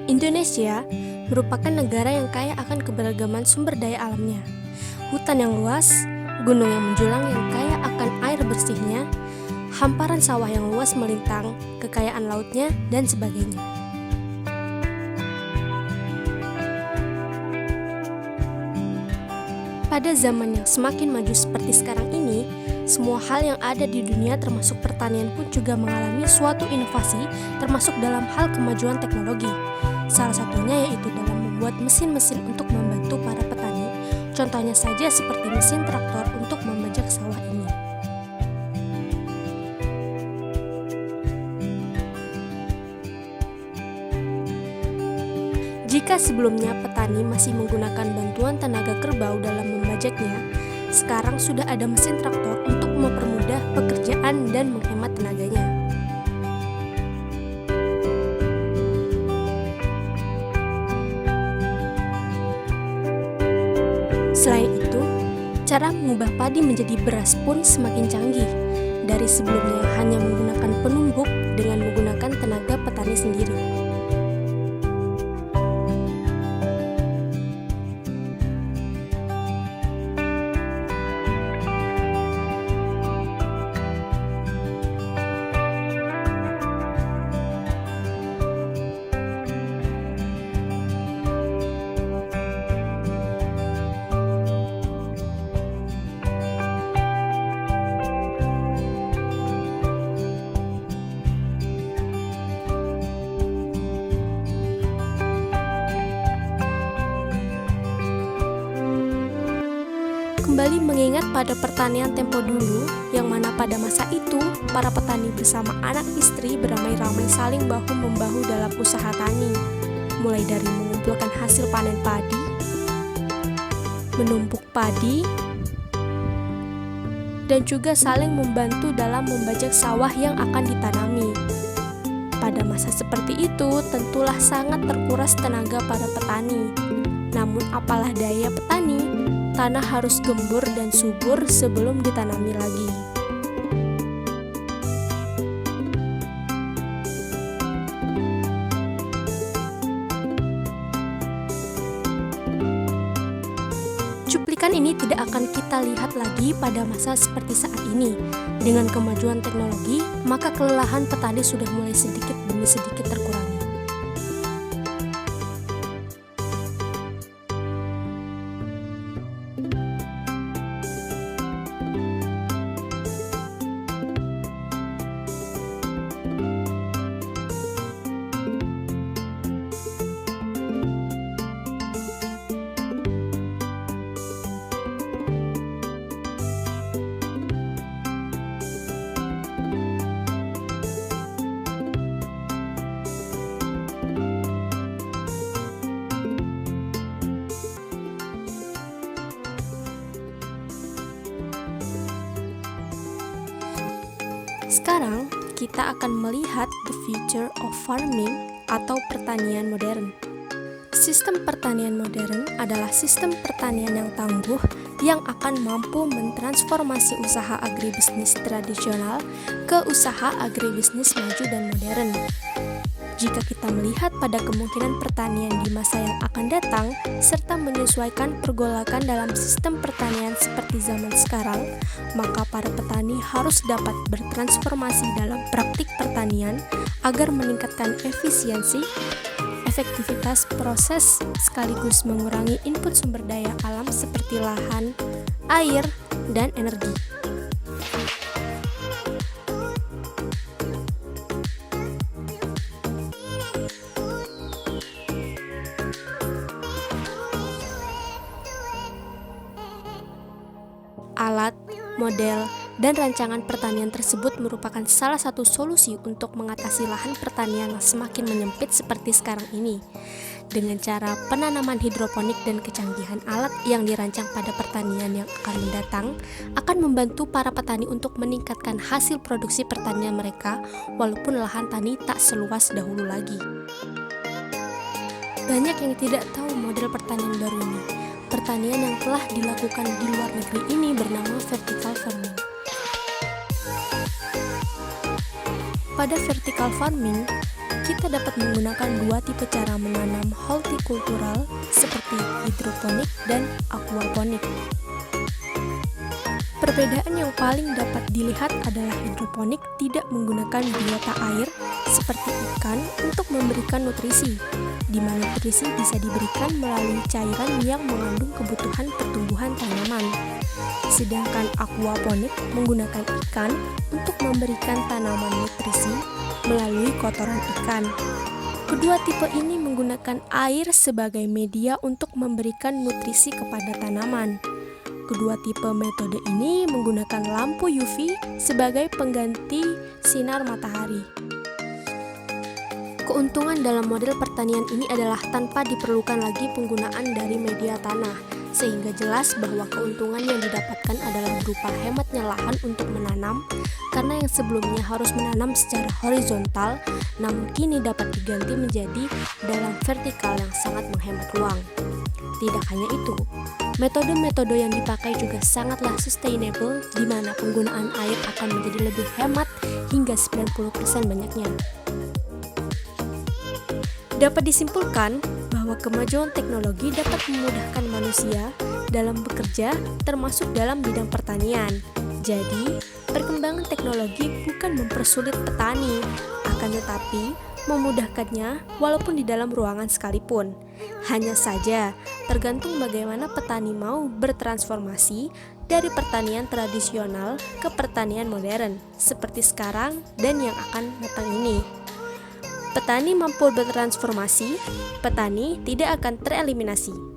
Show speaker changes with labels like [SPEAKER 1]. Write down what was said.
[SPEAKER 1] Indonesia merupakan negara yang kaya akan keberagaman sumber daya alamnya. Hutan yang luas, gunung yang menjulang yang kaya akan air bersihnya, hamparan sawah yang luas melintang, kekayaan lautnya, dan sebagainya. Pada zaman yang semakin maju seperti sekarang ini, semua hal yang ada di dunia termasuk pertanian pun juga mengalami suatu inovasi termasuk dalam hal kemajuan teknologi. Salah satunya yaitu dalam membuat mesin-mesin untuk membantu para petani. Contohnya saja seperti mesin traktor untuk membajak sawah ini. Jika sebelumnya petani masih menggunakan bantuan tenaga kerbau dalam membajaknya, sekarang sudah ada mesin traktor untuk mempermudah pekerjaan dan menghemat tenaganya. Selain itu, cara mengubah padi menjadi beras pun semakin canggih. Dari sebelumnya hanya menggunakan penumbuk dengan menggunakan tenaga petani sendiri. Kembali mengingat pada pertanian tempo dulu, yang mana pada masa itu, para petani bersama anak istri beramai-ramai saling bahu-membahu dalam usaha tani, mulai dari mengumpulkan hasil panen padi, menumpuk padi, dan juga saling membantu dalam membajak sawah yang akan ditanami. Pada masa seperti itu, tentulah sangat terkuras tenaga para petani. Namun apalah daya petani, tanah harus gembur dan subur sebelum ditanami lagi. Cuplikan ini tidak akan kita lihat lagi pada masa seperti saat ini. Dengan kemajuan teknologi, maka kelelahan petani sudah mulai sedikit demi sedikit terkurangi. Sekarang, kita akan melihat the future of farming atau pertanian modern. Sistem pertanian modern adalah sistem pertanian yang tangguh yang akan mampu mentransformasi usaha agribisnis tradisional ke usaha agribisnis maju dan modern. Jika kita melihat pada kemungkinan pertanian di masa yang akan datang, serta menyesuaikan pergolakan dalam sistem pertanian seperti zaman sekarang, maka para petani harus dapat bertransformasi dalam praktik pertanian agar meningkatkan efisiensi, efektivitas proses, sekaligus mengurangi input sumber daya alam seperti lahan, air, dan energi. Alat, model, dan rancangan pertanian tersebut merupakan salah satu solusi untuk mengatasi lahan pertanian yang semakin menyempit seperti sekarang ini. Dengan cara penanaman hidroponik dan kecanggihan alat yang dirancang pada pertanian yang akan mendatang, akan membantu para petani untuk meningkatkan hasil produksi pertanian mereka walaupun lahan tani tak seluas dahulu lagi. Banyak yang tidak tahu model pertanian baru ini. Pertanian yang telah dilakukan di luar negeri ini bernama vertical farming. Pada vertical farming, kita dapat menggunakan dua tipe cara menanam hortikultural seperti hidroponik dan aquaponik. Perbedaan yang paling dapat dilihat adalah hidroponik tidak menggunakan biota air seperti ikan untuk memberikan nutrisi, di mana nutrisi bisa diberikan melalui cairan yang mengandung kebutuhan pertumbuhan tanaman. Sedangkan aquaponik menggunakan ikan untuk memberikan tanaman nutrisi melalui kotoran ikan. Kedua tipe ini menggunakan air sebagai media untuk memberikan nutrisi kepada tanaman. Kedua tipe metode ini menggunakan lampu UV sebagai pengganti sinar matahari. Keuntungan dalam model pertanian ini adalah tanpa diperlukan lagi penggunaan dari media tanah, sehingga jelas bahwa keuntungan yang didapatkan adalah berupa hematnya lahan untuk menanam, karena yang sebelumnya harus menanam secara horizontal, namun kini dapat diganti menjadi dalam vertikal yang sangat menghemat ruang. Tidak hanya itu, metode-metode yang dipakai juga sangatlah sustainable, di mana penggunaan air akan menjadi lebih hemat hingga 90% banyaknya. Dapat disimpulkan bahwa kemajuan teknologi dapat memudahkan manusia dalam bekerja, termasuk dalam bidang pertanian. Jadi, perkembangan teknologi bukan mempersulit petani, akan tetapi memudahkannya walaupun di dalam ruangan sekalipun. Hanya saja, tergantung bagaimana petani mau bertransformasi dari pertanian tradisional ke pertanian modern, seperti sekarang dan yang akan datang ini. Petani mampu bertransformasi, petani tidak akan tereliminasi.